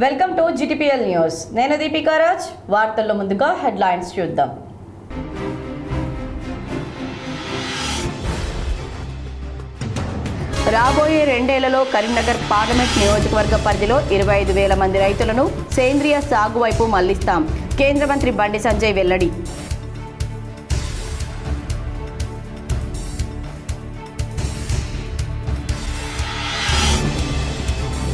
Welcome to GTPL news. నేను దీపికా రాజ్. వార్తల్లో ముందుగా హెడ్లైన్స్ చూద్దాం. రాబోయే 2 ఏళ్లలో కరీంనగర్ పార్లమెంట్ నియోజకవర్గ పరిధిలో 25,000 మంది రైతులను సేంద్రియ సాగు వైపు మళ్లిస్తాం. కేంద్ర మంత్రి బండి సంజయ్ వెల్లడి.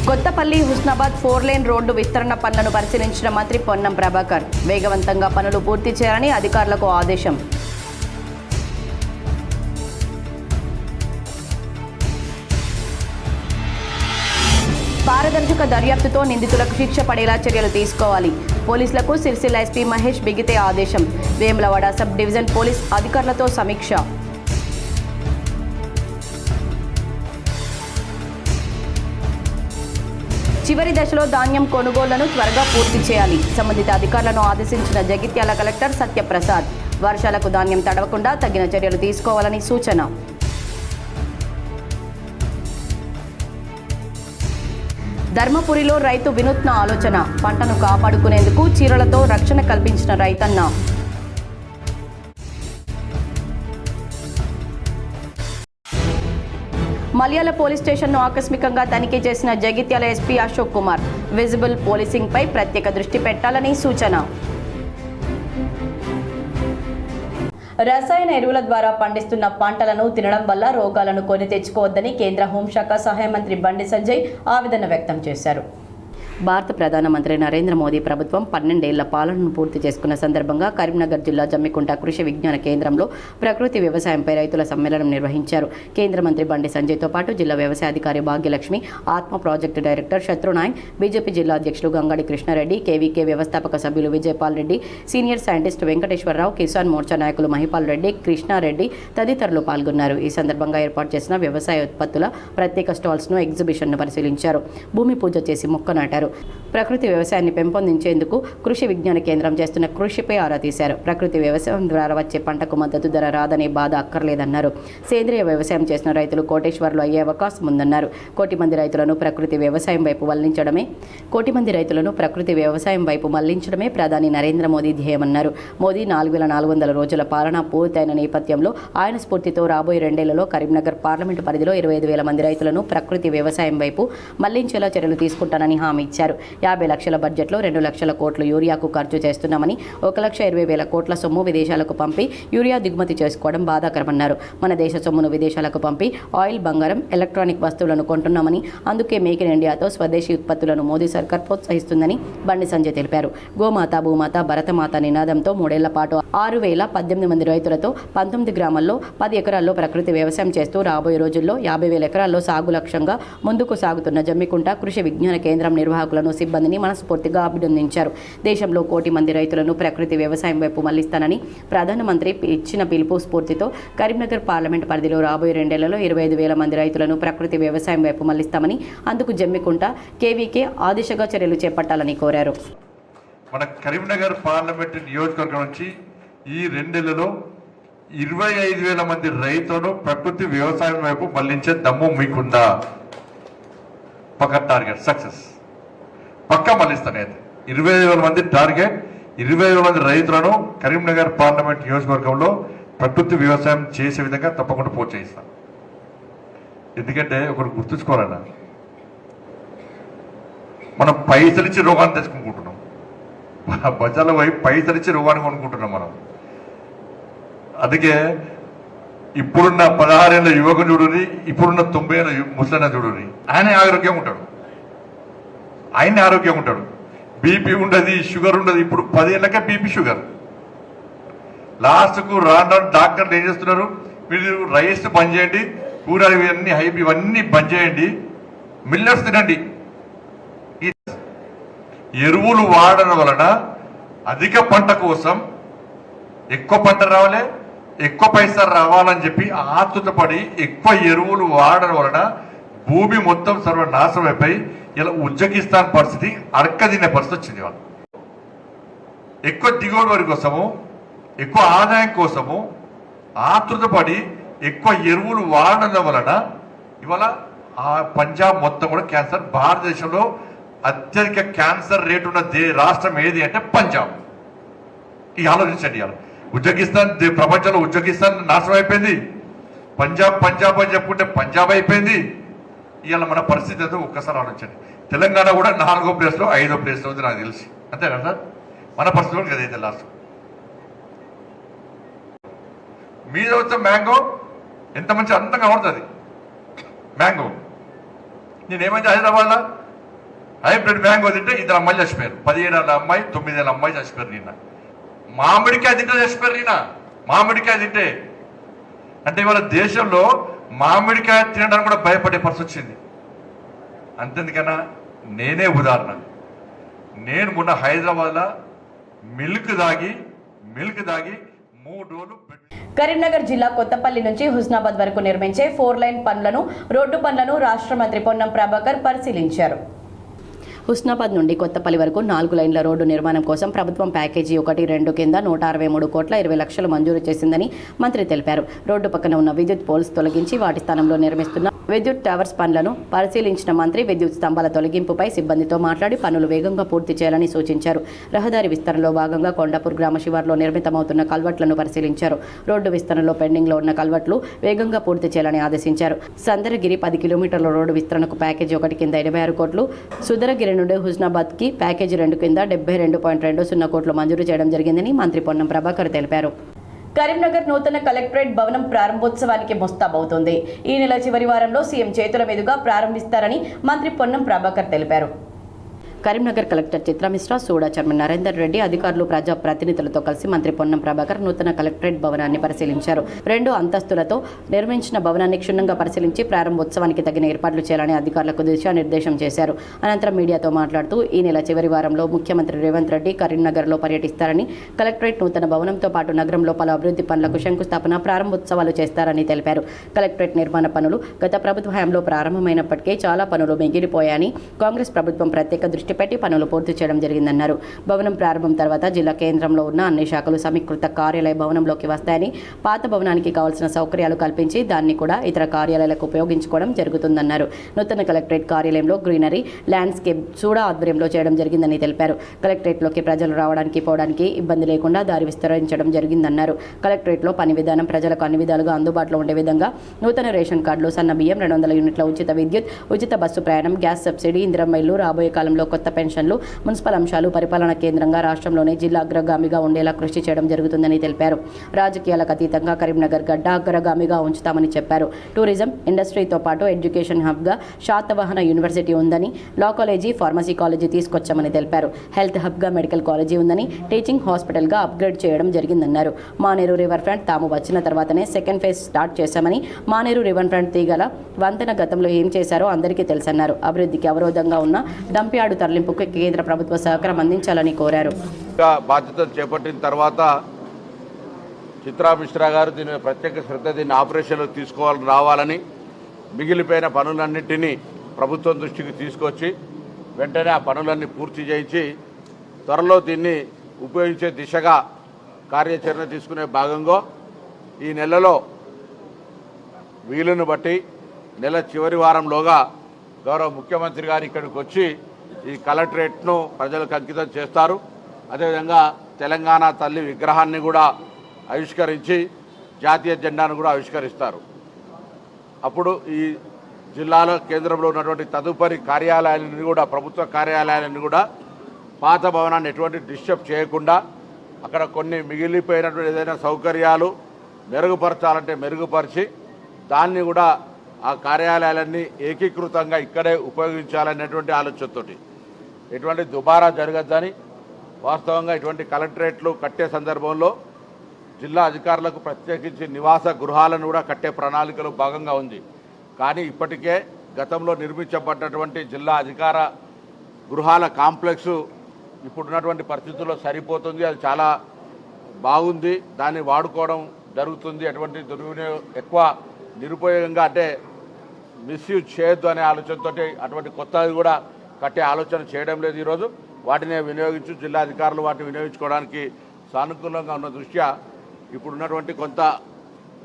కొత్తపల్లి హుస్నాబాద్ 4 లేన్ రోడ్డు విస్తరణ పనులను పరిశీలించిన మంత్రి పొన్నం ప్రభాకర్. వేగవంతంగా పనులు పూర్తి చేయాలని అధికారులకు ఆదేశం. పారదర్శక దర్యాప్తుతో నిందితులకు శిక్ష పడేలా చర్యలు తీసుకోవాలి. పోలీసులకు సిరిసిల్ల ఎస్పీ మహేష్ బిగితే ఆదేశం. వేములవాడ సబ్ డివిజన్ పోలీస్ అధికారులతో సమీక్ష. చివరి దశలో ధాన్యం కొనుగోళ్లను త్వరగా పూర్తి చేయాలి. సంబంధిత అధికారులను ఆదేశించిన జగిత్యాల కలెక్టర్ సత్యప్రసాద్. వర్షాలకు ధాన్యం తడవకుండా తగిన చర్యలు తీసుకోవాలని సూచన. ధర్మపురిలో రైతు వినూత్న ఆలోచన. పంటను కాపాడుకునేందుకు చీరలతో రక్షణ కల్పించిన రైతన్న. మల్యాల పోలీస్ స్టేషన్ను ఆకస్మికంగా తనిఖీ చేసిన జగిత్యాల ఎస్పీ అశోక్ కుమార్. విజిబుల్ పోలీసింగ్పై ప్రత్యేక దృష్టి పెట్టాలని సూచన. రసాయన ఎరువుల ద్వారా పండిస్తున్న పంటలను తినడం వల్ల రోగాలను కొని తెచ్చుకోవద్దని కేంద్ర హోంశాఖ సహాయ మంత్రి బండి సంజయ్ ఆవేదన వ్యక్తం చేశారు. భారత ప్రధానమంత్రి నరేంద్ర మోదీ ప్రభుత్వం 12 ఏళ్ల పాలనను పూర్తి చేసుకున్న సందర్భంగా కరీంనగర్ జిల్లా జమ్మికుంట కృషి విజ్ఞాన కేంద్రంలో ప్రకృతి వ్యవసాయంపై రైతుల సమ్మేళనం నిర్వహించారు. కేంద్ర మంత్రి బండి సంజయ్తో పాటు జిల్లా వ్యవసాయ అధికారి భాగ్యలక్ష్మి, ఆత్మ ప్రాజెక్టు డైరెక్టర్ శత్రునాయక్, బీజేపీ జిల్లా అధ్యక్షులు గంగాడి కృష్ణారెడ్డి, కేవీకే వ్యవస్థాపక సభ్యులు విజయపాల్ రెడ్డి, సీనియర్ సైంటిస్ట్ వెంకటేశ్వరరావు, కిసాన్ మోర్చా నాయకులు మహిపాల్ రెడ్డి, కృష్ణారెడ్డి తదితరులు పాల్గొన్నారు. ఈ సందర్భంగా ఏర్పాటు చేసిన వ్యవసాయ ఉత్పత్తుల ప్రత్యేక స్టాల్స్ను, ఎగ్జిబిషన్ను పరిశీలించారు. భూమి పూజ చేసి మొక్క నాటారు. ప్రకృతి వ్యవసాయాన్ని పెంపొందించేందుకు కృషి విజ్ఞాన కేంద్రం చేస్తున్న కృషిపై ఆరా తీశారు. ప్రకృతి వ్యవసాయం ద్వారా వచ్చే పంటకు మద్దతు ధర రాదనే బాధ అక్కర్లేదన్నారు. సేంద్రియ వ్యవసాయం చేసిన రైతులు కోటేశ్వర్లు అయ్యే అవకాశం ఉందన్నారు. కోటి మంది రైతులను ప్రకృతి వ్యవసాయం వైపు మళ్లించడమే ప్రధాని నరేంద్ర మోదీ ధ్యేయమన్నారు. మోదీ 4,400 రోజుల పాలన పూర్తయిన నేపథ్యంలో ఆయన స్ఫూర్తితో రాబోయే 2 ఏళ్లలో కరీంనగర్ పార్లమెంటు పరిధిలో 25,000 మంది రైతులను ప్రకృతి వ్యవసాయం వైపు మళ్లించేలా చర్యలు తీసుకుంటానని హామీ ఇచ్చారు. 50 లక్షల బడ్జెట్లో 2 లక్షల కోట్లు యూరియాకు ఖర్చు చేస్తున్నామని, 1,20,000 కోట్ల సొమ్ము విదేశాలకు పంపి యూరియా దిగుమతి చేసుకోవడం బాధాకరమన్నారు. మన దేశ సొమ్మును విదేశాలకు పంపి ఆయిల్, బంగారం, ఎలక్ట్రానిక్ వస్తువులను కొంటున్నామని, అందుకే మేక్ ఇన్ ఇండియాతో స్వదేశీ ఉత్పత్తులను మోదీ సర్కార్ ప్రోత్సహిస్తుందని బండి సంజయ్ తెలిపారు. గోమాత, భూమాత, భరతమాత నినాదంతో 3 ఏళ్ల పాటు 6,018 మంది రైతులతో 19 గ్రామాల్లో 10 ఎకరాల్లో ప్రకృతి వ్యవసాయం చేస్తూ రాబోయే రోజుల్లో 50,000 ఎకరాల్లో సాగు లక్ష్యంగా ముందుకు సాగుతున్న జమ్మికుంట కృషి విజ్ఞాన కేంద్రం నిర్వాహకులను, సిబ్బందిని మనస్ఫూర్తిగా అభినందించారు. దేశంలో 1 కోటి మంది రైతులను ప్రకృతి వ్యవసాయం వైపు మళ్లిస్తానని ప్రధానమంత్రి ఇచ్చిన పిలుపు స్ఫూర్తితో కరీంనగర్ పార్లమెంట్ పరిధిలో రాబోయే 2 ఏళ్లలో 25,000 మంది రైతులను ప్రకృతి వ్యవసాయం వైపు మళ్లిస్తామని, అందుకు జమ్మికుంట కేవీకే ఆ దిశగా చర్యలు చేపట్టాలని కోరారు. మన కరీంనగర్ పార్లమెంట్ నియోజకవర్గం నుంచి ఈ 2 ఏళ్లలో 25,000 మంది రైతులను ప్రకృతి వ్యవసాయం వైపు మళ్లించే దమ్ము మీకుందా? పక్క టార్గెట్ సక్సెస్ పక్కా మళ్ళిస్తాను. 25,000 మంది టార్గెట్, 25,000 మంది రైతులను కరీంనగర్ పార్లమెంట్ నియోజకవర్గంలో ప్రకృతి వ్యవసాయం చేసే విధంగా తప్పకుండా ప్రోత్సహిస్తాను. ఎందుకంటే ఒకటి గుర్తుంచుకోవాలన్నా, మనం పైసలిచ్చి రోగాన్ని తెచ్చుకుంటున్నాం. మన బజార్లో పోయి పైసలిచ్చి రోగాన్ని కొనుక్కుంటున్నాం మనం. అందుకే ఇప్పుడున్న 16 ఏళ్ళ యువకుని చూడుని, ఇప్పుడున్న 90 ఏళ్ళ ముసలిన చూడుని, ఆయన ఆరోగ్యంగా ఉంటాడు. బీపీ ఉండదు, షుగర్ ఉండదు. ఇప్పుడు 10 ఏళ్ళకే బీపీ, షుగర్. లాస్ట్కు రాను డాక్టర్లు ఏం చేస్తున్నారు, మీరు రైస్ బంద్ చేయండి, కూరలు ఇవన్నీ బంద్ చేయండి, మిల్లెట్స్ తినండి. ఎరువులు వాడడం వలన అధిక పంట కోసం ఎక్కువ పంట రావాలి, ఎక్కువ పైసలు రావాలని చెప్పి ఆతృతపడి ఎక్కువ ఎరువులు వాడడం వలన భూమి మొత్తం సర్వనాశనం అయిపోయి ఇలా ఉజ్బెకిస్తాన్ పరిస్థితి అడక్కదినే పరిస్థితి వచ్చింది. వాళ్ళు ఎక్కువ దిగుబడి కోసము, ఎక్కువ ఆదాయం కోసము ఆతృతపడి ఎక్కువ ఎరువులు వాడడం వలన ఇవాళ ఆ పంజాబ్ మొత్తం కూడా క్యాన్సర్. భారతదేశంలో అత్యధిక క్యాన్సర్ రేటు ఉన్న రాష్ట్రం ఏది అంటే పంజాబ్. ఈ ఆలోచించండి. ఇవాళ ఉజ్బెకిస్తాన్ ప్రపంచంలో ఉజ్బెకిస్తాన్ నాశనం అయిపోయింది. పంజాబ్ పంజాబ్ అని చెప్పుకుంటే పంజాబ్ అయిపోయింది. ఇవాళ మన పరిస్థితి అయితే ఒక్కసారి ఆలోచించండి. తెలంగాణ కూడా 4వ ప్లేస్లో 5వ ప్లేస్లో ఉంది నాకు తెలిసి, అంతే కదా సార్? మన పరిస్థితి కూడా కదైతే లాస్ట్ మీద వచ్చే మ్యాంగో ఎంత మంచి అందంగా పడుతుంది మ్యాంగో. నేనేమైంది హైదరాబాద్లో హైబ్రిడ్ మ్యాంగో తింటే 2 అమ్మాయిలు చచ్చిపోయారు. 17 ఏళ్ళ అమ్మాయి 9 ఏళ్ళ అమ్మాయి చచ్చిపోయారు. నిన్న మామిడికాయ తింటే చచ్చిపోయారు. నిన్న మామిడికాయ తింటే అంటే ఇవాళ దేశంలో మామిడికాయ తినడానికి కూడా భయపడే పరిస్థితి వచ్చింది. అంతేందుకన్నా నేనే ఉదాహరణ. నేను మొన్న హైదరాబాద్లో మిల్క్ దాగి 3 రోజులు కరీంనగర్ జిల్లా కొత్తపల్లి నుంచి హుస్నాబాద్ వరకు నిర్మించే 4 లైన్ పనులను, రోడ్డు పనులను రాష్ట్ర మంత్రి పొన్నం ప్రభాకర్ పరిశీలించారు. హుస్నాబాద్ నుండి కొత్తపల్లి వరకు 4 లైన్ల రోడ్డు నిర్మాణం కోసం ప్రభుత్వం ప్యాకేజీ 1-2 కింద 163,20,00,000 మంజూరు చేసిందని మంత్రి తెలిపారు. రోడ్డు పక్కన ఉన్న విద్యుత్ పోల్స్ తొలగించి వాటి స్థానంలో నిర్మిస్తున్న విద్యుత్ టవర్స్ పనులను పరిశీలించిన మంత్రి విద్యుత్ స్తంభాల తొలగింపుపై సిబ్బందితో మాట్లాడి పనులు వేగంగా పూర్తి చేయాలని సూచించారు. రహదారి విస్తరణలో భాగంగా కొండాపూర్ గ్రామ శివార్లో నిర్మితమవుతున్న కల్వర్ట్లను పరిశీలించారు. రోడ్డు విస్తరణలో పెండింగ్లో ఉన్న కల్వర్ట్లు వేగంగా పూర్తి చేయాలని ఆదేశించారు. సందరగిరి 10 కిలోమీటర్ల రోడ్డు విస్తరణకు ప్యాకేజీ 1 కింద 86 కోట్లు, సుదరగిరి నుండి హుస్నాబాద్కి ప్యాకేజీ 2 కింద 72.20 కోట్లు మంజూరు చేయడం జరిగిందని మంత్రి పొన్నం ప్రభాకర్ తెలిపారు. కరీంనగర్ నూతన కలెక్టరేట్ భవనం ప్రారంభోత్సవానికి ముస్తాబవుతోంది. ఈ నెల చివరి వారంలో సీఎం చేతుల మీదుగా ప్రారంభిస్తారని మంత్రి పొన్నం ప్రభాకర్ తెలిపారు. కరీంనగర్ కలెక్టర్ చిత్రమిశ్రా, సూడా చైర్మన్ నరేందర్ రెడ్డి, అధికారులు, ప్రజా ప్రతినిధులతో కలిసి మంత్రి పొన్నం ప్రభాకర్ నూతన కలెక్టరేట్ భవనాన్ని పరిశీలించారు. 2 అంతస్తులతో నిర్మించిన భవనాన్ని క్షుణ్ణంగా పరిశీలించి ప్రారంభోత్సవానికి తగిన ఏర్పాట్లు చేయాలని అధికారులకు దిశానిర్దేశం చేశారు. అనంతరం మీడియాతో మాట్లాడుతూ ఈ నెల చివరి వారంలో ముఖ్యమంత్రి రేవంత్ రెడ్డి కరీంనగర్లో పర్యటిస్తారని, కలెక్టరేట్ నూతన భవనంతో పాటు నగరంలో పలు అభివృద్ధి పనులకు శంకుస్థాపన, ప్రారంభోత్సవాలు చేస్తారని తెలిపారు. కలెక్టరేట్ నిర్మాణ పనులు గత ప్రభుత్వ హయాంలో ప్రారంభమైనప్పటికీ చాలా పనులు మిగిలిపోయాయని, కాంగ్రెస్ ప్రభుత్వం ప్రత్యేక దృష్టి పెట్టి పనులు పూర్తి చేయడం జరిగిందన్నారు. భవనం ప్రారంభం తర్వాత జిల్లా కేంద్రంలో ఉన్న అన్ని శాఖలు సమీకృత కార్యాలయ భవనంలోకి వస్తాయని, పాత భవనానికి కావాల్సిన సౌకర్యాలు కల్పించి దాన్ని కూడా ఇతర కార్యాలయాలకు ఉపయోగించుకోవడం జరుగుతుందన్నారు. నూతన కలెక్టరేట్ కార్యాలయంలో గ్రీనరీ, ల్యాండ్స్కేప్ సూడా ఆధ్వర్యంలో చేయడం జరిగిందని తెలిపారు. కలెక్టరేట్లోకి ప్రజలు రావడానికి పోవడానికి ఇబ్బంది లేకుండా దారి విస్తరించడం జరిగిందన్నారు. కలెక్టరేట్లో పని విధానం ప్రజలకు అన్ని విధాలుగా అందుబాటులో ఉండే విధంగా నూతన రేషన్ కార్డులు, సన్న బియ్యం, 200 యూనిట్ల ఉచిత విద్యుత్, ఉచిత బస్సు ప్రయాణం, గ్యాస్ సబ్సిడీ, ఇందిరమ్మ ఇల్లు, రాబోయే కాలంలో కొత్త పెన్షన్లు, మున్సిపల్ అంశాలు పరిపాలనా కేంద్రంగా రాష్ట్రంలోనే జిల్లా అగ్రగామిగా ఉండేలా కృషి చేయడం జరుగుతుందని తెలిపారు. రాజకీయాలకు అతీతంగా కరీంనగర్ గడ్డ అగ్రగామిగా ఉంచుతామని చెప్పారు. టూరిజం ఇండస్ట్రీతో పాటు ఎడ్యుకేషన్ హబ్గా శాతవాహన యూనివర్సిటీ ఉందని, లా కాలేజీ, ఫార్మసీ కాలేజీ తీసుకొచ్చామని తెలిపారు. హెల్త్ హబ్గా మెడికల్ కాలేజీ ఉందని, టీచింగ్ హాస్పిటల్గా అప్గ్రేడ్ చేయడం జరిగిందన్నారు. మానేరు రివర్ ఫ్రంట్ తాము వచ్చిన తర్వాతనే సెకండ్ ఫేజ్ స్టార్ట్ చేశామని, మానేరు రివర్ ఫ్రంట్ తీగల వంతెన గతంలో ఏం చేశారో అందరికీ తెలుసన్నారు. అభివృద్ధికి అవరోధంగా ఉన్న డంప్యార్డు తరలింపుకు కేంద్ర ప్రభుత్వ సహకారం అందించాలని కోరారు. బాధ్యతలు చేపట్టిన తర్వాత చిత్రా మిశ్రా గారు దీని ప్రత్యేక శ్రద్ధ దీన్ని ఆపరేషన్లో తీసుకోవాలని రావాలని, మిగిలిపోయిన పనులన్నింటినీ ప్రభుత్వం దృష్టికి తీసుకొచ్చి వెంటనే ఆ పనులన్నీ పూర్తి చేయించి త్వరలో దీన్ని ఉపయోగించే దిశగా కార్యాచరణ తీసుకునే భాగంగా ఈ నెలలో వీలును బట్టి నెల చివరి వారంలోగా గౌరవ ముఖ్యమంత్రి గారు ఇక్కడికి వచ్చి ఈ కలెక్టరేట్ను ప్రజలకు అంకితం చేస్తారు. అదేవిధంగా తెలంగాణ తల్లి విగ్రహాన్ని కూడా ఆవిష్కరించి జాతీయ జెండాను కూడా ఆవిష్కరిస్తారు. అప్పుడు ఈ జిల్లాలో కేంద్రంలో ఉన్నటువంటి తదుపరి కార్యాలయాలను కూడా, ప్రభుత్వ కార్యాలయాలను కూడా పాత భవనాన్ని ఎటువంటి డిస్టర్బ్ చేయకుండా అక్కడ కొన్ని మిగిలిపోయినటువంటి ఏదైనా సౌకర్యాలు మెరుగుపరచాలంటే మెరుగుపరిచి దాన్ని కూడా ఆ కార్యాలయాలన్నీ ఏకీకృతంగా ఇక్కడే ఉపయోగించాలనేటువంటి ఆలోచనతోటి ఎటువంటి దుబారా జరగద్దని, వాస్తవంగా ఇటువంటి కలెక్టరేట్లు కట్టే సందర్భంలో జిల్లా అధికారులకు ప్రత్యేకించి నివాస గృహాలను కూడా కట్టే ప్రణాళికలో భాగంగా ఉంది. కానీ ఇప్పటికే గతంలో నిర్మించబడ్డటువంటి జిల్లా అధికార గృహాల కాంప్లెక్సు ఇప్పుడున్నటువంటి పరిస్థితుల్లో సరిపోతుంది. అది చాలా బాగుంది, దాన్ని వాడుకోవడం జరుగుతుంది. అటువంటి దుర్వినియోగం ఎక్కువ నిరుపయోగంగా అంటే మిస్యూజ్ చేయొద్దు అనే ఆలోచనతో అటువంటి కొత్తవి కూడా కట్టే ఆలోచన చేయడం లేదు. ఈరోజు వాటినే వినియోగించు జిల్లా అధికారులు వాటిని వినియోగించుకోవడానికి సానుకూలంగా ఉన్న దృష్ట్యా ఇప్పుడున్నటువంటి కొంత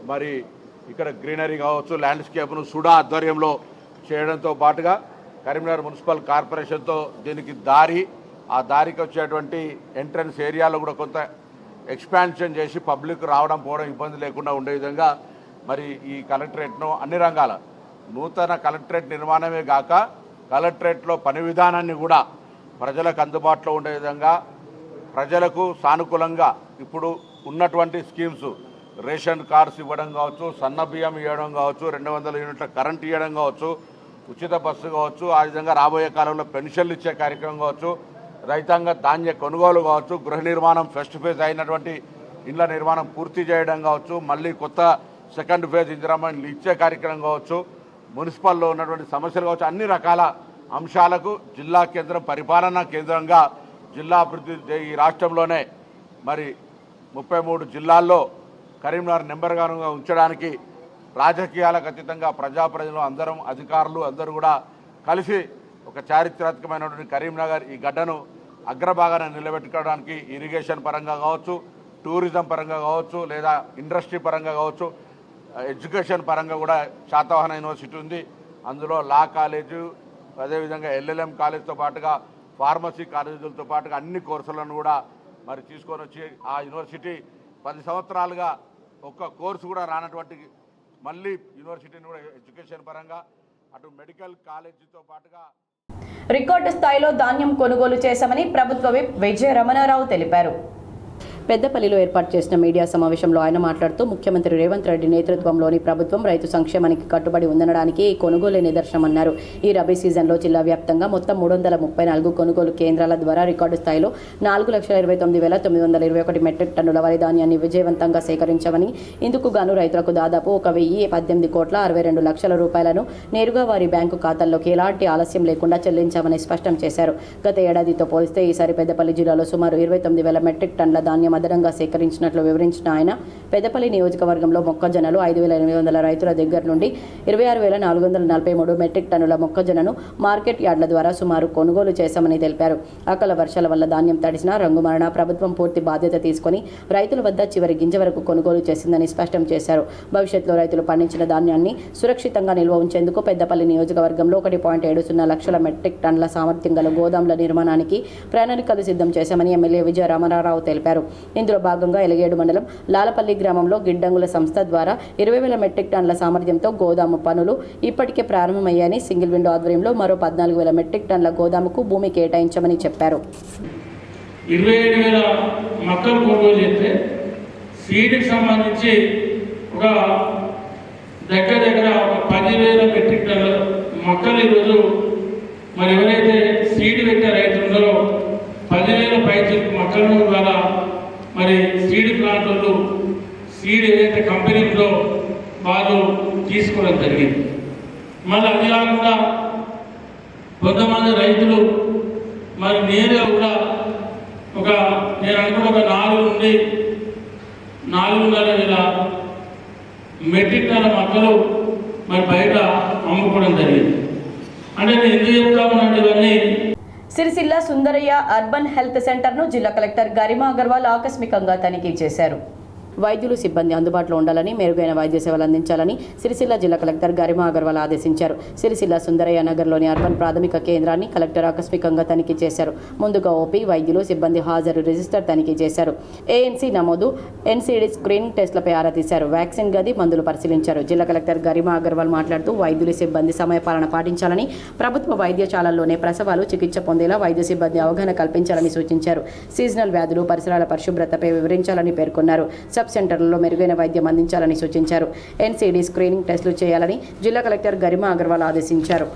మరి ఇక్కడ గ్రీనరీ కావచ్చు, ల్యాండ్స్కేప్ను సుడా ఆధ్వర్యంలో చేయడంతో పాటుగా కరీంనగర్ మున్సిపల్ కార్పొరేషన్తో దీనికి ఆ దారికి వచ్చేటువంటి ఎంట్రన్స్ ఏరియాలో కూడా కొంత ఎక్స్పాన్షన్ చేసి పబ్లిక్ రావడం పోవడం ఇబ్బంది లేకుండా ఉండే విధంగా మరి ఈ కలెక్టరేట్ను అన్ని రంగాల నూతన కలెక్టరేట్ నిర్మాణమే కాక కలెక్టరేట్లో పని విధానాన్ని కూడా ప్రజలకు అందుబాటులో ఉండే విధంగా ప్రజలకు సానుకూలంగా ఇప్పుడు ఉన్నటువంటి స్కీమ్స్ రేషన్ కార్డ్స్ ఇవ్వడం కావచ్చు, సన్న బియ్యం ఇవ్వడం కావచ్చు, 200 యూనిట్ల కరెంట్ ఇవ్వడం కావచ్చు, ఉచిత బస్సు కావచ్చు, ఆ విధంగా రాబోయే కాలంలో పెన్షన్లు ఇచ్చే కార్యక్రమం కావచ్చు, రైతాంగ ధాన్య కొనుగోలు కావచ్చు, గృహ నిర్మాణం ఫస్ట్ ఫేజ్ అయినటువంటి ఇండ్ల నిర్మాణం పూర్తి చేయడం కావచ్చు, మళ్ళీ కొత్త సెకండ్ ఫేజ్ ఇందిరామ ఇండ్లు ఇచ్చే కార్యక్రమం కావచ్చు, మున్సిపల్లో ఉన్నటువంటి సమస్యలు కావచ్చు, అన్ని రకాల అంశాలకు జిల్లా కేంద్రం పరిపాలనా కేంద్రంగా జిల్లా అభివృద్ధి ఈ రాష్ట్రంలోనే మరి 33 జిల్లాల్లో కరీంనగర్ నెంబర్ వన్గా ఉంచడానికి రాజకీయాలకు అతీతంగా ప్రజలు అందరం అధికారులు అందరూ కూడా కలిసి ఒక చారిత్రాత్మకమైనటువంటి కరీంనగర్ ఈ గడ్డను అగ్రభాగాన నిలబెట్టుకోవడానికి ఇరిగేషన్ పరంగా కావచ్చు, టూరిజం పరంగా కావచ్చు, లేదా ఇండస్ట్రీ పరంగా కావచ్చు, ఎడ్యుకేషన్ పరంగా కూడా శాతవాహన యూనివర్సిటీ ఉంది. అందులో లా కాలేజు, అదేవిధంగా LLM కాలేజ్తో పాటుగా ఫార్మసీ కాలేజీలతో పాటుగా అన్ని కోర్సులను కూడా మరి తీసుకొని వచ్చి ఆ యూనివర్సిటీ 10 సంవత్సరాలుగా ఒక్క కోర్సు కూడా రానటువంటి మళ్ళీ యూనివర్సిటీని కూడా ఎడ్యుకేషన్ పరంగా అటు మెడికల్ కాలేజీతో పాటుగా రికార్డు స్థాయిలో ధాన్యం కొనుగోలు చేశామని ప్రభుత్వ విప్ విజయ రమణారావు తెలిపారు. పెద్దపల్లిలో ఏర్పాటు చేసిన మీడియా సమావేశంలో ఆయన మాట్లాడుతూ ముఖ్యమంత్రి రేవంత్ రెడ్డి నేతృత్వంలోని ప్రభుత్వం రైతు సంక్షేమానికి కట్టుబడి ఉందనడానికి ఈ కొనుగోలే నిదర్శనమన్నారు. ఈ రబీ సీజన్లో జిల్లా వ్యాప్తంగా మొత్తం 334 కొనుగోలు కేంద్రాల ద్వారా రికార్డు స్థాయిలో 4,29,921 మెట్రిక్ టన్నుల వరి ధాన్యాన్ని విజయవంతంగా సేకరించామని, ఇందుకు గాను రైతులకు దాదాపు 1,018,62 లక్షల రూపాయలను నేరుగా వారి బ్యాంకు ఖాతాల్లోకి ఎలాంటి ఆలస్యం లేకుండా చెల్లించామని స్పష్టం చేశారు. గత ఏడాదితో పోలిస్తే ఈసారి పెద్దపల్లి జిల్లాలో సుమారు 29,000 మెట్రిక్ టన్నుల ధాన్యం అదనంగా సేకరించినట్లు వివరించిన ఆయన, పెద్దపల్లి నియోజకవర్గంలో మొక్కజొన్నలు 5,800 రైతుల దగ్గర నుండి 26,443 మెట్రిక్ టన్నుల మొక్కజొన్నను మార్కెట్ యార్డుల ద్వారా సుమారు కొనుగోలు చేశామని తెలిపారు. అకాల వర్షాల వల్ల ధాన్యం తడిసిన రంగుమారిన ప్రభుత్వం పూర్తి బాధ్యత తీసుకుని రైతుల వద్ద చివరి గింజ వరకు కొనుగోలు చేసిందని స్పష్టం చేశారు. భవిష్యత్తులో రైతులు పండించిన ధాన్యాన్ని సురక్షితంగా నిల్వ ఉంచేందుకు పెద్దపల్లి నియోజకవర్గంలో 1.70 లక్షల మెట్రిక్ టన్నుల సామర్థ్యం గల గోదాంల నిర్మాణానికి ప్రణాళికలు సిద్ధం చేశామని ఎమ్మెల్యే విజయ రామారావు తెలిపారు. ఇందులో భాగంగా ఎలగేడు మండలం లాలపల్లి గ్రామంలో గిడ్డంగుల సంస్థ ద్వారా 20,000 మెట్రిక్ టన్నుల సామర్థ్యంతో గోదాము పనులు ఇప్పటికే ప్రారంభమయ్యాయని, సింగిల్ విండో ఆధ్వర్యంలో మరో 14,000 మెట్రిక్ టన్నుల గోదాముకు భూమి కేటాయించమని చెప్పారు. 27,000 మొక్కలు కొనుగోలు చేస్తే సీడ్కి సంబంధించి ఒక దగ్గర 10,000 మెట్రిక్ టన్నుల మొక్కలు ఈరోజు మరి ఎవరైతే సీడ్ పెట్టే రైతులు ఉన్నారో 10,000 పైకి మొక్కలను ద్వారా మరి సీడ్ ప్లాంట్లు సీడ్ ఏదైతే కంపెనీ ఉందో వాళ్ళు తీసుకోవడం జరిగింది. మళ్ళీ అది కాకుండా కొంతమంది రైతులు మరి నేరుగా కూడా నేను అనుకున్న 4 నుండి 4,500 మెట్రిక్ టన్నుల మొక్కలు మరి బయట అమ్ముకోవడం జరిగింది. అంటే నేను ఎందుకు చెప్తామన్నట్టు ఇవన్నీ సిరిసిల్ల సుందరయ్య అర్బన్ హెల్త్ సెంటర్ను జిల్లా కలెక్టర్ గరిమా అగర్వాల్ ఆకస్మికంగా తనిఖీ చేశారు. వైద్యులు సిబ్బంది అందుబాటులో ఉండాలని, మెరుగైన వైద్య సేవలు అందించాలని సిరిసిల్ల జిల్లా కలెక్టర్ గరిమా అగర్వాల్ ఆదేశించారు. సిరిసిల్ల సుందరయ్య నగర్లోని అర్బన్ ప్రాథమిక కేంద్రాన్ని కలెక్టర్ ఆకస్మికంగా తనిఖీ చేశారు. ముందుగా ఓపీ, వైద్యులు, సిబ్బంది హాజరు రిజిస్టర్ తనిఖీ చేశారు. ANC నమోదు, NCD స్క్రీనింగ్ టెస్టులపై ఆరా తీశారు. వ్యాక్సిన్ గది, మందులు పరిశీలించారు. జిల్లా కలెక్టర్ గరిమా అగర్వాల్ మాట్లాడుతూ వైద్యులు, సిబ్బంది సమయపాలన పాటించాలని, ప్రభుత్వ వైద్యశాలల్లోనే ప్రసవాలు చికిత్స పొందేలా వైద్య సిబ్బంది అవగాహన కల్పించాలని సూచించారు. సీజనల్ వ్యాధులు, పరిసరాల పరిశుభ్రతపై వివరించాలని పేర్కొన్నారు. సబ్ సెంటర్లలో మెరుగైన వైద్యం అందించాలని సూచించారు. NCD స్క్రీనింగ్ టెస్టులు చేయాలని జిల్లా కలెక్టర్ గరిమా అగర్వాల్ ఆదేశించారు.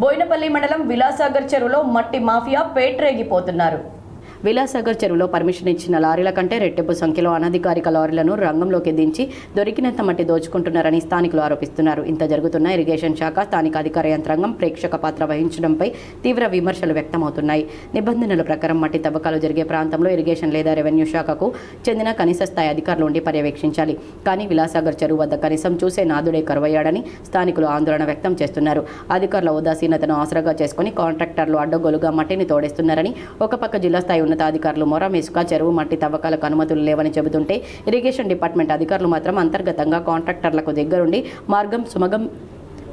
బోయినపల్లి మండలం విలాసాగర్ చెరువులో మట్టి మాఫియా పేట్రేగిపోతున్నారు. విలాసాగర్ చెరువులో పర్మిషన్ ఇచ్చిన లారీల కంటే రెట్టింపు సంఖ్యలో అనధికారిక లారీలను రంగంలోకి దించి దొరికినంత మట్టి దోచుకుంటున్నారని స్థానికులు ఆరోపిస్తున్నారు. ఇంత జరుగుతున్న ఇరిగేషన్ శాఖ, స్థానిక అధికార యంత్రాంగం ప్రేక్షక పాత్ర వహించడంపై తీవ్ర విమర్శలు వ్యక్తమవుతున్నాయి. నిబంధనల ప్రకారం మట్టి తవ్వకాలు జరిగే ప్రాంతంలో ఇరిగేషన్ లేదా రెవెన్యూ శాఖకు చెందిన కనీస స్థాయి అధికారులు ఉండి పర్యవేక్షించాలి. కానీ విలాసాగర్ చెరువు వద్ద కనీసం చూసే నాదుడే కరువయ్యాడని స్థానికులు ఆందోళన వ్యక్తం చేస్తున్నారు. అధికారుల ఉదాసీనతను ఆసరాగా చేసుకుని కాంట్రాక్టర్లు అడ్డగోలుగా మట్టిని తోడేస్తున్నారని, ఒక పక్క జిల్లా స్థాయి ఉన్నతాధికారులు మొరం ఇసుక, చెరువు మట్టి తవ్వకాలకు అనుమతులు లేవని చెబుతుంటే, ఇరిగేషన్ డిపార్ట్మెంట్ అధికారులు మాత్రం అంతర్గతంగా కాంట్రాక్టర్లకు దగ్గరుండి మార్గం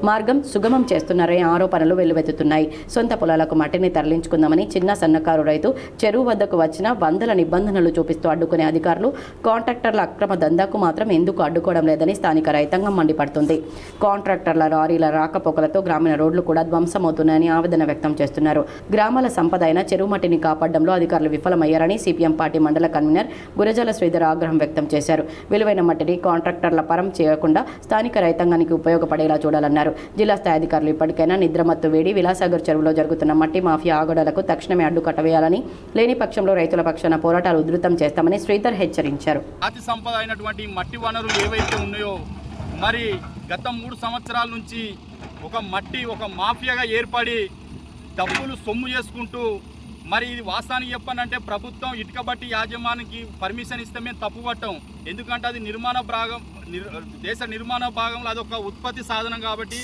మార్గం సుగమం చేస్తున్నారనే ఆరోపణలు వెల్లువెత్తుతున్నాయి. సొంత పొలాలకు మట్టిని తరలించుకుందామని చిన్న సన్నకారు రైతు చెరువు వద్దకు వచ్చిన వందల నిబంధనలు చూపిస్తూ అడ్డుకునే అధికారులు కాంట్రాక్టర్ల అక్రమ దందాకు మాత్రం ఎందుకు అడ్డుకోవడం లేదని స్థానిక రైతాంగం మండిపడుతుంది. కాంట్రాక్టర్ల లారీల రాకపోకలతో గ్రామీణ రోడ్లు కూడా ధ్వంసమవుతున్నాయని ఆవేదన వ్యక్తం చేస్తున్నారు. గ్రామాల సంపద అయిన చెరువు మట్టిని కాపాడడంలో అధికారులు విఫలమయ్యారని సిపిఎం పార్టీ మండల కన్వీనర్ గురజాల శ్రీధర్ ఆగ్రహం వ్యక్తం చేశారు. విలువైన మట్టిని కాంట్రాక్టర్ల పరం చేయకుండా స్థానిక రైతాంగానికి ఉపయోగపడేలా చూడాలన్నారు. జిల్లా స్థాయి అధికారులు ఇప్పటికైనా నిద్రమత్తు వేడి విలాసాగర్ చెరువులో జరుగుతున్న మట్టి మాఫియా ఆగడాలకు తక్షణమే అడ్డుకట్ట వేయాలని, లేని పక్షంలో రైతుల పక్షాన పోరాటాలు ఉధృతం చేస్తామని శ్రీధర్ హెచ్చరించారు. అతి సంపద అయినటువంటి మట్టి వనరులు ఏవైతే ఉన్నాయో మరి గత 3 సంవత్సరాల నుంచి ఒక మాఫియాగా ఏర్పడి డబ్బులు సొమ్ము చేసుకుంటూ మరి ఇది వాస్తవానికి చెప్పానంటే ప్రభుత్వం ఇటుక బట్టి యాజమానికి పర్మిషన్ ఇస్తే మేము తప్పుపట్టాం. ఎందుకంటే అది దేశ నిర్మాణ భాగంలో అదొక ఉత్పత్తి సాధనం కాబట్టి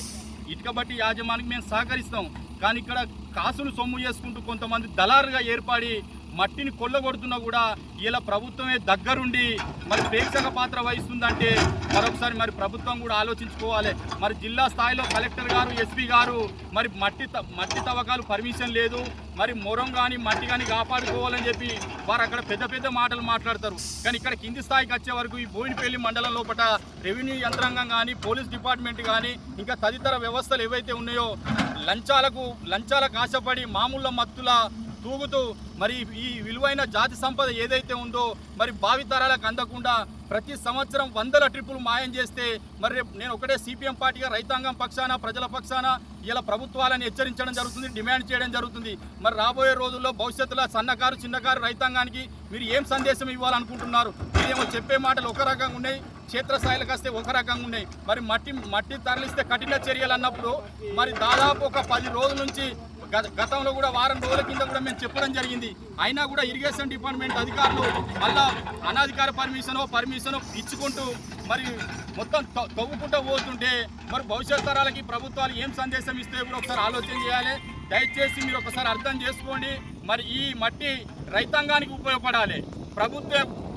ఇటుక బట్టి యాజమానికి మేము సహకరిస్తాం. కానీ ఇక్కడ కాసులు సొమ్ము చేసుకుంటూ కొంతమంది దళారుగా ఏర్పడి మట్టిని కొల్లగొడుతున్నా కూడా ఇలా ప్రభుత్వమే దగ్గరుండి మరి ప్రేక్షక పాత్ర వహిస్తుందంటే మరొకసారి మరి ప్రభుత్వం కూడా ఆలోచించుకోవాలి. మరి జిల్లా స్థాయిలో కలెక్టర్ గారు, ఎస్పీ గారు మరి మట్టి తవ్వకాలు పర్మిషన్ లేదు, మరి మొరం కానీ మట్టి కానీ కాపాడుకోవాలని చెప్పి వారు అక్కడ పెద్ద మాటలు మాట్లాడతారు. కానీ ఇక్కడ కింది స్థాయికి వచ్చే వరకు ఈ బోయినపల్లి మండలం లోపల రెవెన్యూ యంత్రాంగం కానీ, పోలీస్ డిపార్ట్మెంట్ కానీ, ఇంకా తదితర వ్యవస్థలు ఏవైతే ఉన్నాయో లంచాలకు ఆశపడి మామూలు మత్తుల తూగుతూ మరి ఈ విలువైన జాతి సంపద ఏదైతే ఉందో మరి భావితరాలకు అందకుండా ప్రతి సంవత్సరం వందల ట్రిప్పులు మాయం చేస్తే మరి నేను ఒకటే సిపిఎం పార్టీగా రైతాంగం పక్షాన, ప్రజల పక్షాన ఇలా ప్రభుత్వాలను హెచ్చరించడం జరుగుతుంది, డిమాండ్ చేయడం జరుగుతుంది. మరి రాబోయే రోజుల్లో భవిష్యత్తులో సన్నకారు, చిన్నకారు రైతాంగానికి మీరు ఏం సందేశం ఇవ్వాలనుకుంటున్నారు? మీరేమో చెప్పే మాటలు ఒక రకంగా ఉన్నాయి, క్షేత్రస్థాయిలకు వస్తే ఒక రకంగా ఉన్నాయి. మరి మట్టి తరలిస్తే కఠిన చర్యలు అన్నప్పుడు మరి దాదాపు ఒక 10 రోజుల నుంచి గతంలో కూడా వారం రోజుల కింద కూడా మేము చెప్పడం జరిగింది. అయినా కూడా ఇరిగేషన్ డిపార్ట్మెంట్ అధికారులు మళ్ళా అనధికార పర్మిషను ఇచ్చుకుంటూ మరి మొత్తం తవ్వుకుంటూ పోతుంటే మరి భవిష్యత్ తరాలకి ప్రభుత్వాలు ఏం సందేశం ఇస్తే కూడా ఒకసారి ఆలోచన చేయాలి. దయచేసి మీరు ఒకసారి అర్థం చేసుకోండి. మరి ఈ మట్టి రైతాంగానికి ఉపయోగపడాలి.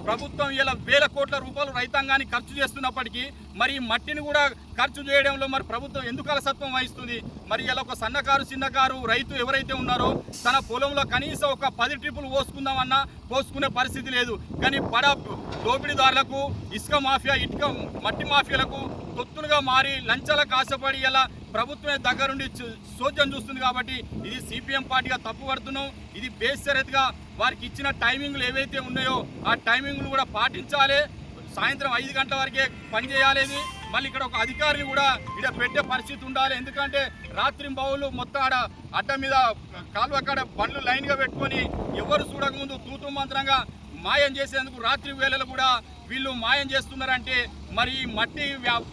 ప్రభుత్వం ఇలా వేల కోట్ల రూపాయలు రైతాంగానికి ఖర్చు చేస్తున్నప్పటికీ మరి ఈ మట్టిని కూడా ఖర్చు చేయడంలో మరి ప్రభుత్వం ఎందుకు అలసత్వం వహిస్తుంది? మరి ఇలా ఒక సన్నకారు, చిన్నకారు రైతు ఎవరైతే ఉన్నారో తన పొలంలో కనీసం ఒక 10 ట్రిప్పులు పోసుకుందామన్నా పోసుకునే పరిస్థితి లేదు. కానీ దోపిడీదారులకు, ఇసుక మాఫియా, మట్టి మాఫియాలకు తొత్తులుగా మారి లంచాలకు ఆశపడి ఇలా ప్రభుత్వమే దగ్గరుండి సోద్యం చూస్తుంది. కాబట్టి ఇది సిపిఎం పార్టీగా తప్పుపడుతున్నాం. ఇది బేషరతుగా వారికి ఇచ్చిన టైమింగ్లు ఏవైతే ఉన్నాయో ఆ టైమింగ్లు కూడా పాటించాలి. సాయంత్రం 5 గంటల వరకే పనిచేయాలి. మళ్ళీ ఇక్కడ ఒక అధికారిని కూడా ఇక్కడ పెట్టే పరిస్థితి ఉండాలి. ఎందుకంటే రాత్రి బావులు మొత్తం ఆడ అడ్డ మీద కాలువ కాడ బండ్లు లైన్గా పెట్టుకొని ఎవరు చూడకముందు తూతూ మంత్రంగా మాయం చేసేందుకు రాత్రి వేళలు కూడా వీళ్ళు మాయం చేస్తున్నారంటే మరి ఈ మట్టి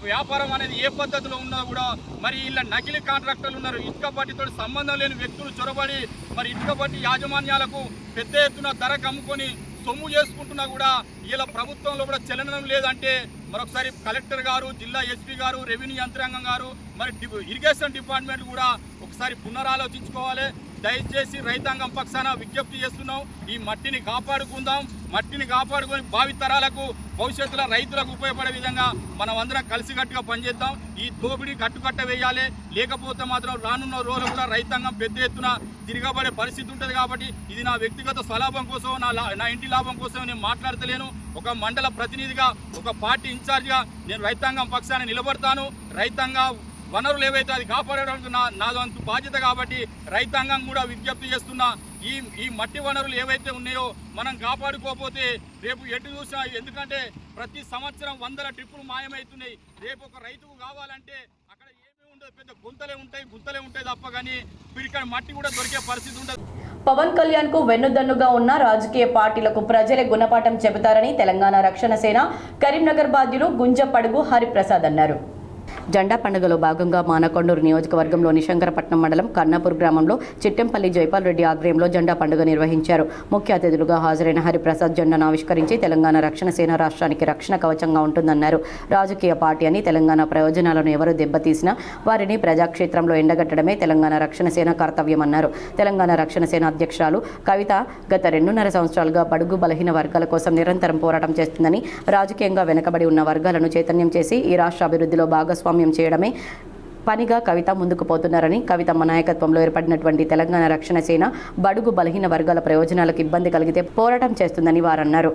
వ్యాపారం అనేది ఏ పద్ధతిలో ఉన్నా కూడా మరి ఇలా నకిలీ కాంట్రాక్టర్లు ఉన్నారు. ఇటుక బట్టితో సంబంధం లేని వ్యక్తులు చొరబడి మరి ఇటుక బట్టి యాజమాన్యాలకు పెద్ద ఎత్తున ధరకు అమ్ముకొని సొమ్ము చేసుకుంటున్నా కూడా ఇలా ప్రభుత్వంలో కూడా చలనం లేదంటే మరొకసారి కలెక్టర్ గారు, జిల్లా ఎస్పీ గారు, రెవెన్యూ యంత్రాంగం గారు, మరి ఇరిగేషన్ డిపార్ట్మెంట్ కూడా ఒకసారి పునరాలోచించుకోవాలి. దయచేసి రైతాంగం పక్షాన విజ్ఞప్తి చేస్తున్నాం. ఈ మట్టిని కాపాడుకుందాం. మట్టిని కాపాడుకొని భావితరాలకు, భవిష్యత్తులో రైతులకు ఉపయోగపడే విధంగా మనం అందరం కలిసికట్టుగా పనిచేద్దాం. ఈ దోపిడీ కట్టుకట్ట వేయాలి. లేకపోతే మాత్రం రానున్న రోజులు కూడా రైతాంగం పెద్ద ఎత్తున తిరగబడే పరిస్థితి ఉంటుంది. కాబట్టి ఇది నా వ్యక్తిగత స్వలాభం కోసం, నా ఇంటి లాభం కోసం నేను మాట్లాడతలేను. ఒక మండల ప్రతినిధిగా, ఒక పార్టీ ఇన్ఛార్జిగా నేను రైతాంగం పక్షాన నిలబడతాను. రైతాంగ వనరులు ఏవైతే అది కాపాడడానికి నా వంతు బాధ్యత. కాబట్టి రైతాంగం కూడా విజ్ఞప్తి చేస్తున్నా, ఈ మట్టి వనరులు ఏవైతే ఉన్నాయో మనం కాపాడుకోకపోతే రేపు ఎటు చూసినా, ఎందుకంటే ప్రతి సంవత్సరం వందల ట్రిప్పులు మాయమవుతున్నాయి. రేపు ఒక రైతుకు కావాలంటే అక్కడ ఏమీ ఉండదు, పెద్ద గుంతలే ఉంటాయి తప్ప కానీ ఇక్కడ మట్టి కూడా దొరికే పరిస్థితి ఉండదు. పవన్ కళ్యాణ్ కు వెన్నుదన్నుగా ఉన్న రాజకీయ పార్టీలకు ప్రజలే గుణపాఠం చెబుతారని తెలంగాణ రక్షణ సేన కరీంనగర్ బాధ్యులు గుంజపడుగు హరిప్రసాద్ అన్నారు. జెండా పండుగలో భాగంగా మానకొండూరు నియోజకవర్గంలోని శంకరపట్నం మండలం కన్నాపూర్ గ్రామంలో చిట్టెంపల్లి జైపాల్ రెడ్డి ఆధ్వర్యంలో జెండా పండుగ నిర్వహించారు. ముఖ్య అతిథులుగా హాజరైన హరిప్రసాద్ జెండాను ఆవిష్కరించి తెలంగాణ రక్షణ సేన రాష్ట్రానికి రక్షణ కవచంగా ఉంటుందన్నారు. రాజకీయ పార్టీ అని తెలంగాణ ప్రయోజనాలను ఎవరు దెబ్బతీసినా వారిని ప్రజాక్షేత్రంలో ఎండగట్టడమే తెలంగాణ రక్షణ సేన కర్తవ్యమన్నారు. తెలంగాణ రక్షణ సేన అధ్యక్షురాలు కవిత గత 2.5 సంవత్సరాలుగా బడుగు బలహీన వర్గాల కోసం నిరంతరం పోరాటం చేస్తుందని, రాజకీయంగా వెనుకబడి ఉన్న వర్గాలను చైతన్యం చేసి ఈ రాష్ట్ర అభివృద్ధిలో భాగస్వామ్యం చేయడమే పనిగా కవిత ముందుకు పోతున్నారని, కవితమ్మ నాయకత్వంలో ఏర్పడినటువంటి తెలంగాణ రక్షణ సేన బడుగు బలహీన వర్గాల ప్రయోజనాలకు ఇబ్బంది కలిగితే పోరాటం చేస్తుందని వారన్నారు.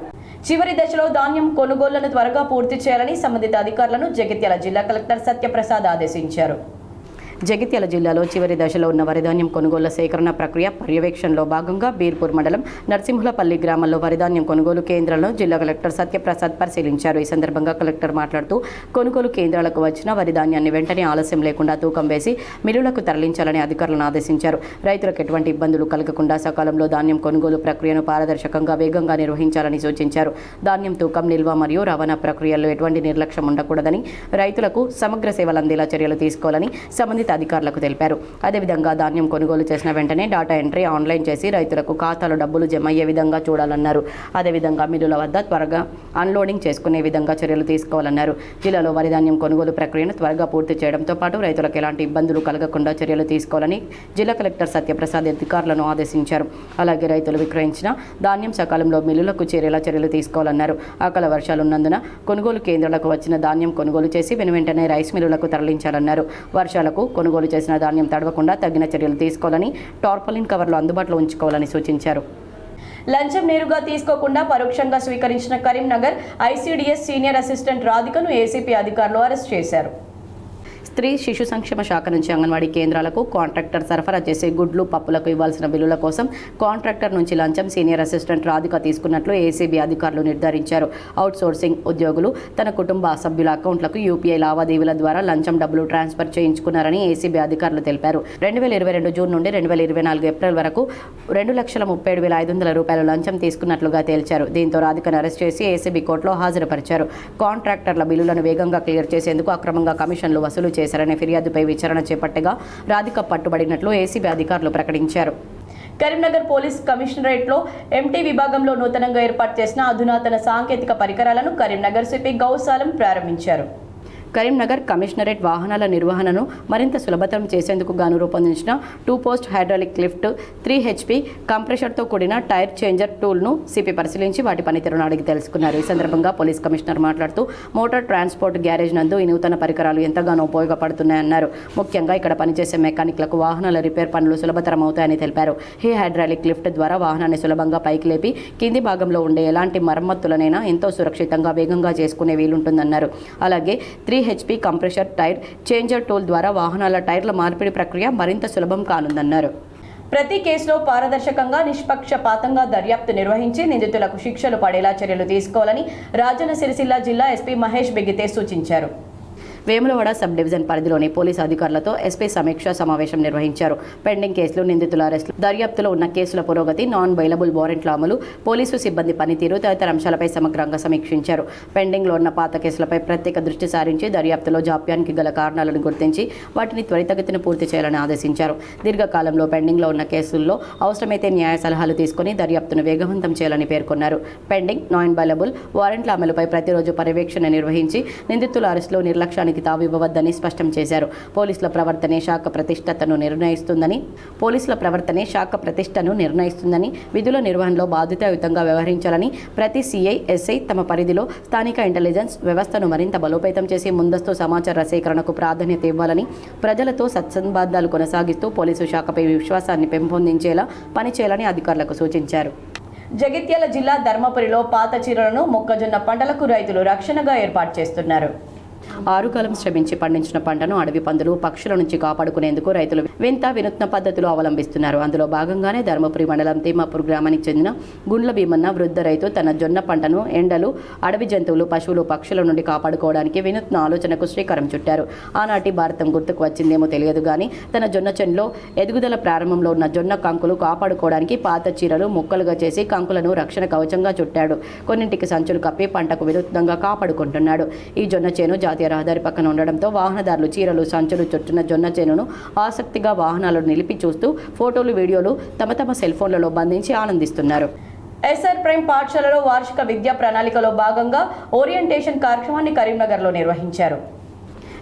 చివరి దశలో ధాన్యం కొనుగోళ్లను త్వరగా పూర్తి చేయాలని సంబంధిత అధికారులను జగిత్యాల జిల్లా కలెక్టర్ సత్యప్రసాద్ ఆదేశించారు. జగిత్యాల జిల్లాలో చివరి దశలో ఉన్న వరిధాన్యం కొనుగోళ్ల సేకరణ ప్రక్రియ పర్యవేక్షణలో భాగంగా బీర్పూర్ మండలం నరసింహులపల్లి గ్రామంలో వరిధాన్యం కొనుగోలు కేంద్రాలను జిల్లా కలెక్టర్ సత్యప్రసాద్ పరిశీలించారు. ఈ సందర్భంగా కలెక్టర్ మాట్లాడుతూ కొనుగోలు కేంద్రాలకు వచ్చిన వరిధాన్యాన్ని వెంటనే ఆలస్యం లేకుండా తూకం వేసి మిల్లులకు తరలించాలని అధికారులను ఆదేశించారు. రైతులకు ఎటువంటి ఇబ్బందులు కలగకుండా సకాలంలో ధాన్యం కొనుగోలు ప్రక్రియను పారదర్శకంగా వేగంగా నిర్వహించాలని సూచించారు. ధాన్యం తూకం, నిల్వ మరియు రవాణా ప్రక్రియల్లో ఎటువంటి నిర్లక్ష్యం ఉండకూడదని, రైతులకు సమగ్ర సేవలు అందేలా చర్యలు తీసుకోవాలని సంబంధిత అధికారులకు తెలిపారు. అదేవిధంగా ధాన్యం కొనుగోలు చేసిన వెంటనే డాటా ఎంట్రీ ఆన్లైన్ చేసి రైతులకు ఖాతాలో డబ్బులు జమ అయ్యే విధంగా చూడాలన్నారు. అదేవిధంగా మిల్లుల వద్ద త్వరగా అన్లోడింగ్ చేసుకునే విధంగా చర్యలు తీసుకోవాలన్నారు. జిల్లాలో వరిధాన్యం కొనుగోలు ప్రక్రియను త్వరగా పూర్తి చేయడంతో పాటు రైతులకు ఎలాంటి ఇబ్బందులు కలగకుండా చర్యలు తీసుకోవాలని జిల్లా కలెక్టర్ సత్యప్రసాద్ అధికారులను ఆదేశించారు. అలాగే రైతులు విక్రయించిన ధాన్యం సకాలంలో మిల్లులకు చేరేలా చర్యలు తీసుకోవాలన్నారు. అకాల వర్షాలున్నందున కొనుగోలు కేంద్రాలకు వచ్చిన ధాన్యం కొనుగోలు చేసి వెంటనే రైస్ మిల్లులకు తరలించాలన్నారు. వర్షాలకు కొనుగోలు చేసిన ధాన్యం తడవకుండా తగిన చర్యలు తీసుకోవాలని, టార్పాలిన్ కవర్లు అందుబాటులో ఉంచుకోవాలని సూచించారు. లంచం నేరుగా తీసుకోకుండా పరోక్షంగా స్వీకరించిన కరీంనగర్ ఐసీడీఎస్ సీనియర్ అసిస్టెంట్ రాధికను ఏసీపీ అధికారులు అరెస్ట్ చేశారు. స్త్రీ శిశు సంక్షేమ శాఖ నుంచి అంగన్వాడీ కేంద్రాలకు కాంట్రాక్టర్ సరఫరా చేసే గుడ్లు, పప్పులకు ఇవ్వాల్సిన బిల్లుల కోసం కాంట్రాక్టర్ నుంచి లంచం సీనియర్ అసిస్టెంట్ రాధిక తీసుకున్నట్లు ఏసీబీ అధికారులు నిర్ధారించారు. అవుట్ సోర్సింగ్ ఉద్యోగులు తన కుటుంబ సభ్యుల అకౌంట్లకు యూపీఐ లావాదేవీల ద్వారా లంచం డబ్బులు ట్రాన్స్ఫర్ చేయించుకున్నారని ఏసీబీ అధికారులు తెలిపారు. 2022 జూన్ నుండి 2024 ఏప్రిల్ వరకు 2,37,500 రూపాయలు లంచం తీసుకున్నట్లుగా తేల్చారు. దీంతో రాధికను అరెస్ట్ చేసి ఏసీబీ కోర్టులో హాజరుపరిచారు. కాంట్రాక్టర్ల బిల్లులను వేగంగా క్లియర్ చేసేందుకు అక్రమంగా కమిషన్లు వసూలు చేశారనే ఫిర్యాదుపై విచారణ చేపట్టగా రాధిక పట్టుబడినట్లు ఏసీబీ అధికారులు ప్రకటించారు. కరీంనగర్ పోలీస్ కమిషనరేట్లో ఎంటీ విభాగంలో నూతనంగా ఏర్పాటు చేసిన అధునాతన సాంకేతిక పరికరాలను కరీంనగర్ సిపి గౌసాలం ప్రారంభించారు. కరీంనగర్ కమిషనరేట్ వాహనాల నిర్వహణను మరింత సులభతరం చేసేందుకు గాను రూపొందించిన 2 పోస్ట్ హైడ్రాలిక్ లిఫ్ట్ 3 HP కంప్రెషర్తో కూడిన టైర్ చేంజర్ టూల్ను సిపి పరిశీలించి వాటి పనితీరును అడిగి తెలుసుకున్నారు. ఈ సందర్భంగా పోలీస్ కమిషనర్ మాట్లాడుతూ మోటార్ ట్రాన్స్పోర్ట్ గ్యారేజ్ నందు ఈ నూతన పరికరాలు ఎంతగానో ఉపయోగపడుతున్నాయన్నారు. ముఖ్యంగా ఇక్కడ పనిచేసే మెకానిక్లకు వాహనాల రిపేర్ పనులు సులభతరం అవుతాయని తెలిపారు. ఈ హైడ్రాలిక్ లిఫ్ట్ ద్వారా వాహనాన్ని సులభంగా పైకి లేపి కింది భాగంలో ఉండే ఎలాంటి మరమ్మతులనైనా ఎంతో సురక్షితంగా వేగంగా చేసుకునే వీలుంటుందన్నారు. అలాగే 3 HP compressor tyre changer tool ద్వారా వాహనాల టైర్ల మార్పిడి ప్రక్రియ మరింత సులభం కానుందన్నారు. ప్రతి కేసులో పారదర్శకంగా నిష్పక్షపాతంగా దర్యాప్తు నిర్వహించి నిందితులకు శిక్షలు పడేలా చర్యలు తీసుకోవాలని రాజన్న సిరిసిల్ల జిల్లా ఎస్పీ మహేష్ బెగితే సూచించారు. వేములవాడ సబ్ డివిజన్ పరిధిలోని పోలీసు అధికారులతో ఎస్పీ సమీక్ష సమావేశం నిర్వహించారు. పెండింగ్ కేసులు, నిందితుల అరెస్టులు, దర్యాప్తులో ఉన్న కేసుల పురోగతి, నాన్ బైలబుల్ వారెంట్ల అమలు, పోలీసు సిబ్బంది పనితీరు తదితర అంశాలపై సమగ్రంగా సమీక్షించారు. పెండింగ్లో ఉన్న పాత కేసులపై ప్రత్యేక దృష్టి సారించి దర్యాప్తులో జాప్యానికి గల కారణాలను గుర్తించి వాటిని త్వరితగతిన పూర్తి చేయాలని ఆదేశించారు. దీర్ఘకాలంలో పెండింగ్లో ఉన్న కేసుల్లో అవసరమైతే న్యాయ సలహాలు తీసుకుని దర్యాప్తును వేగవంతం చేయాలని పేర్కొన్నారు. పెండింగ్, నాన్ బైలబుల్ వారెంట్ల అమలుపై ప్రతిరోజు పర్యవేక్షణ నిర్వహించి నిందితుల అరెస్టులో నిర్లక్ష్యానికి తావివ్వవద్దని స్పష్టం చేశారు. పోలీసుల ప్రవర్తనే శాఖ ప్రతిష్టను నిర్ణయిస్తుందని, విధుల నిర్వహణలో బాధ్యతాయుతంగా వ్యవహరించాలని, ప్రతి సిఐ, ఎస్ఐ తమ పరిధిలో స్థానిక ఇంటెలిజెన్స్ వ్యవస్థను మరింత బలోపేతం చేసి ముందస్తు సమాచార సేకరణకు ప్రాధాన్యత ఇవ్వాలని, ప్రజలతో సత్సంబంధాలు కొనసాగిస్తూ పోలీసు శాఖపై విశ్వాసాన్ని పెంపొందించేలా పనిచేయాలని అధికారులకు సూచించారు. జగిత్యాల జిల్లా ధర్మపురిలో పాత చీరలను మొక్కజొన్న పంటలకు రైతులు రక్షణగా ఏర్పాటు చేస్తున్నారు. ఆరుకాలం శ్రమించి పండించిన పంటను అడవి పందులు, పక్షుల నుంచి కాపాడుకునేందుకు రైతులు వింత వినూత్న పద్ధతులు అవలంబిస్తున్నారు. అందులో భాగంగానే ధర్మపురి మండలం తిమ్మాపూర్ గ్రామానికి చెందిన గుండ్ల భీమన్న వృద్ధ రైతు తన జొన్న పంటను ఎండలు, అడవి జంతువులు, పశువులు, పక్షుల నుండి కాపాడుకోవడానికి వినూత్న ఆలోచనకు శ్రీకారం చుట్టారు. ఆనాటి భారతం గుర్తుకు వచ్చిందేమో తెలియదు కానీ తన జొన్న చెన్లో ఎదుగుదల ప్రారంభంలో ఉన్న జొన్న కంకులు కాపాడుకోవడానికి పాత చీరలు ముక్కలుగా చేసి కంకులను రక్షణ కవచంగా చుట్టాడు. కొన్నింటికి సంచులు కప్పి పంటకు వినూత్నంగా కాపాడుకుంటున్నాడు. ఈ జొన్న చేను జాతీయ రహదారి పక్కన ఉండడంతో వాహనదారులు చీరలు, సంచులు చుట్టిన జొన్న చేనును ఆసక్తిగా వాహనాలను నిలిపి చూస్తూ ఫోటోలు, వీడియోలు తమ సెల్ ఫోన్లలో బంధించి ఆనందిస్తున్నారు. ఎస్ఆర్ ప్రైమ్ పాఠశాలలో వార్షిక విద్యా ప్రణాళికలో భాగంగా ఓరియంటేషన్ కార్యక్రమాన్ని కరీంనగర్లో నిర్వహించారు.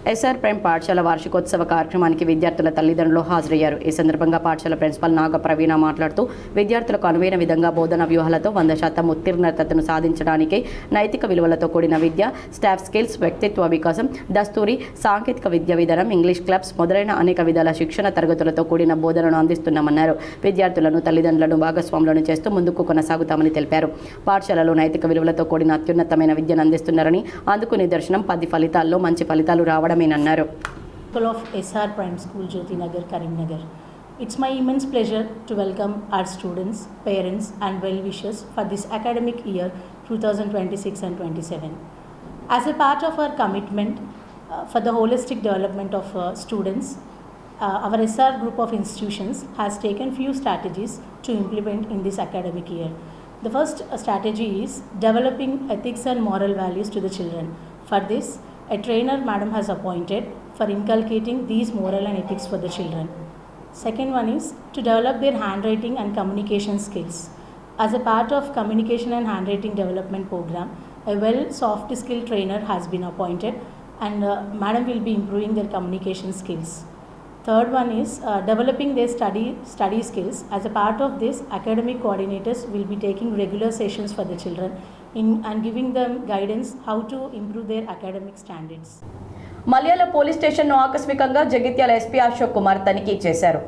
ఎస్ఆర్ ప్రైమ్ పాఠశాల వార్షికోత్సవ కార్యక్రమానికి విద్యార్థుల తల్లిదండ్రులు హాజరయ్యారు. ఈ సందర్భంగా పాఠశాల ప్రిన్సిపల్ నాగ ప్రవీణ మాట్లాడుతూ విద్యార్థులకు అనువైన విధంగా బోధన వ్యూహాలతో 100% ఉత్తీర్ణతను సాధించడానికి నైతిక విలువలతో కూడిన విద్య, స్టాఫ్ స్కిల్స్, వ్యక్తిత్వ వికాసం, దస్తూరి, సాంకేతిక విద్యా విధానం, ఇంగ్లీష్ క్లబ్స్ మొదలైన అనేక విధాల శిక్షణ తరగతులతో కూడిన బోధనను అందిస్తున్నామన్నారు. విద్యార్థులను తల్లిదండ్రులను భాగస్వాములను చేస్తూ ముందుకు కొనసాగుతామని తెలిపారు. పాఠశాలలో నైతిక విలువలతో కూడిన అత్యున్నతమైన విద్యను అందిస్తున్నారని, అందుకు నిదర్శనం 10 ఫలితాల్లో మంచి ఫలితాలు రావడమేనన్నారు. Of SR Prime School, Jyoti Nagar, Karimnagar. It's my immense pleasure to welcome our students, parents and well-wishers for this academic year 2026 and 27. As a part of our commitment for the holistic development of students, our SR group of institutions has taken few strategies to implement in this academic year. The first strategy is developing ethics and moral values to the children. For this, a trainer madam has appointed for inculcating these moral and ethics for the children. Second one is to develop their handwriting and communication skills. As a part of communication and handwriting development program, a well soft skill trainer has been appointed and madam will be improving their communication skills. Third one is developing their study skills. As a part of this, academic coordinators will be taking regular sessions for the children and giving them guidance how to improve their academic standards. Malyala police స్టేషన్ను ఆకస్మికంగా Jagtial SP Ashok Kumar తనిఖీ చేశారు.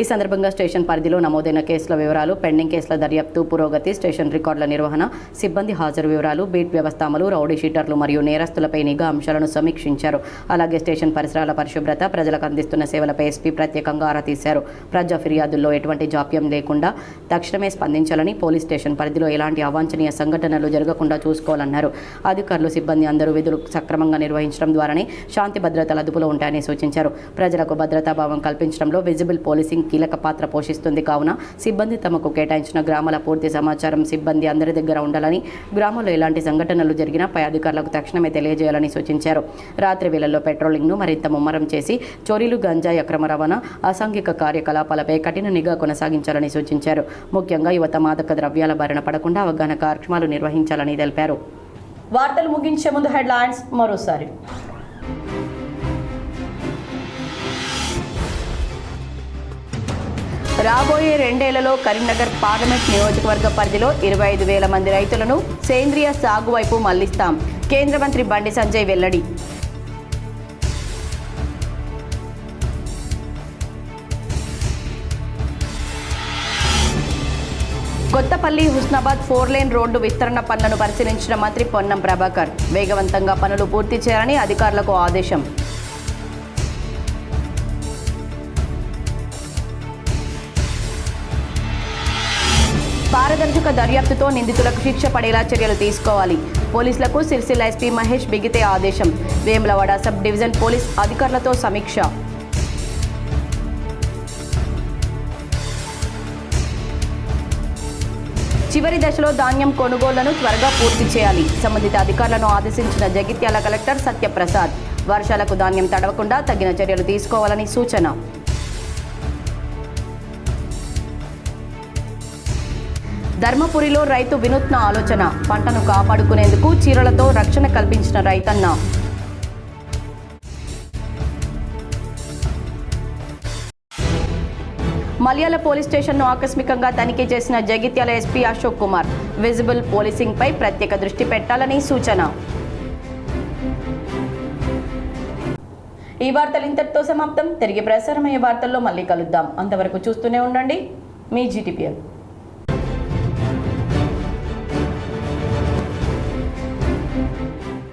ఈ సందర్భంగా station పరిధిలో నమోదైన కేసుల వివరాలు, పెండింగ్ కేసుల దర్యాప్తు పురోగతి, స్టేషన్ రికార్డుల నిర్వహణ, సిబ్బంది హాజరు వివరాలు, బీట్ వ్యవస్థ అమలు, రౌడీ షీటర్లు మరియు నేరస్తులపై నిఘా అంశాలను సమీక్షించారు. అలాగే స్టేషన్ పరిసరాల పరిశుభ్రత, ప్రజలకు అందిస్తున్న సేవలపై ఎస్పీ ప్రత్యేకంగా ఆరా తీశారు. ప్రజా ఫిర్యాదుల్లో ఎటువంటి జాప్యం లేకుండా తక్షణమే స్పందించాలని, పోలీస్ స్టేషన్ పరిధిలో ఎలాంటి అవాంఛనీయ సంఘటనలు జరగకుండా చూసుకోవాలన్నారు. అధికారులు, సిబ్బంది అందరూ విధులు సక్రమంగా నిర్వహించడం ద్వారానే శాంతి భద్రతలు అదుపులో ఉంటాయని సూచించారు. ప్రజలకు భద్రతాభావం కల్పించడంలో విజిబుల్ పోలీసింగ్ కీలక పాత్ర పోషిస్తుంది. కావున సిబ్బంది తమకు కేటాయించిన గ్రామాల పూర్తి సమాచారం సిబ్బంది అందరి దగ్గర ఉండాలని, గ్రామంలో ఎలాంటి సంఘటనలు జరిగినా పై అధికారులకు తక్షణమే తెలియజేయాలని సూచించారు. రాత్రి వేళల్లో పెట్రోలింగ్ను మరింత ముమ్మరం చేసి చోరీలు, గంజాయి అక్రమ రవాణా, అసాంఘిక కార్యకలాపాలపై కఠిన నిఘా కొనసాగించాలని సూచించారు. ముఖ్యంగా యువత మాదక ద్రవ్యాల బారిన పడకుండా అవగాహన కార్యక్రమాలు నిర్వహించాలని తెలిపారు. వార్తలు ముగించే ముందు హెడ్లైన్స్ మరోసారి. రాబోయే 2 ఏళ్లలో కరీంనగర్ పార్లమెంట్ నియోజకవర్గ పరిధిలో 25,000 మంది రైతులను సేంద్రియ సాగు వైపు మళ్లిస్తాం. కేంద్ర మంత్రి బండి సంజయ్ వెల్లడి. కొత్తపల్లి హుస్నాబాద్ 4 లేన్ రోడ్డు విస్తరణ పనులను పరిశీలించిన మంత్రి పొన్నం ప్రభాకర్. వేగవంతంగా పనులు పూర్తి చేయాలని అధికారులకు ఆదేశం. పారదర్శక దర్యాప్తుతో నిందితులకు శిక్ష పడేలా చర్యలు తీసుకోవాలి. పోలీసులకు సిరిసిల్ల ఎస్పీ మహేష్ బిగితే ఆదేశం. వేములవాడ సబ్ డివిజన్ పోలీస్ అధికారులతో సమీక్ష. చివరి దశలో ధాన్యం కొనుగోళ్లను త్వరగా పూర్తి చేయాలి. సంబంధిత అధికారులను ఆదేశించిన జగిత్యాల కలెక్టర్ సత్యప్రసాద్. వర్షాలకు ధాన్యం తడవకుండా తగిన చర్యలు తీసుకోవాలని సూచన. ధర్మపురిలో రైతు వినూత్న ఆలోచన. పంటను కాపాడుకునేందుకు చీరలతో రక్షణ కల్పించిన రైతన్న. మల్యాల పోలీస్ స్టేషన్ను ఆకస్మికంగా తనిఖీ చేసిన జగిత్యాల ఎస్పీ అశోక్ కుమార్. విజిబుల్ పోలీసింగ్పై ప్రత్యేక దృష్టి పెట్టాలని సూచన. ఈ వార్తలు ఇంతటితో సమాప్తం. తిరిగి ప్రసారమయ్యే వార్తల్లో మళ్ళీ కలుద్దాం. అంతవరకు చూస్తూనే ఉండండి మీ GTPL.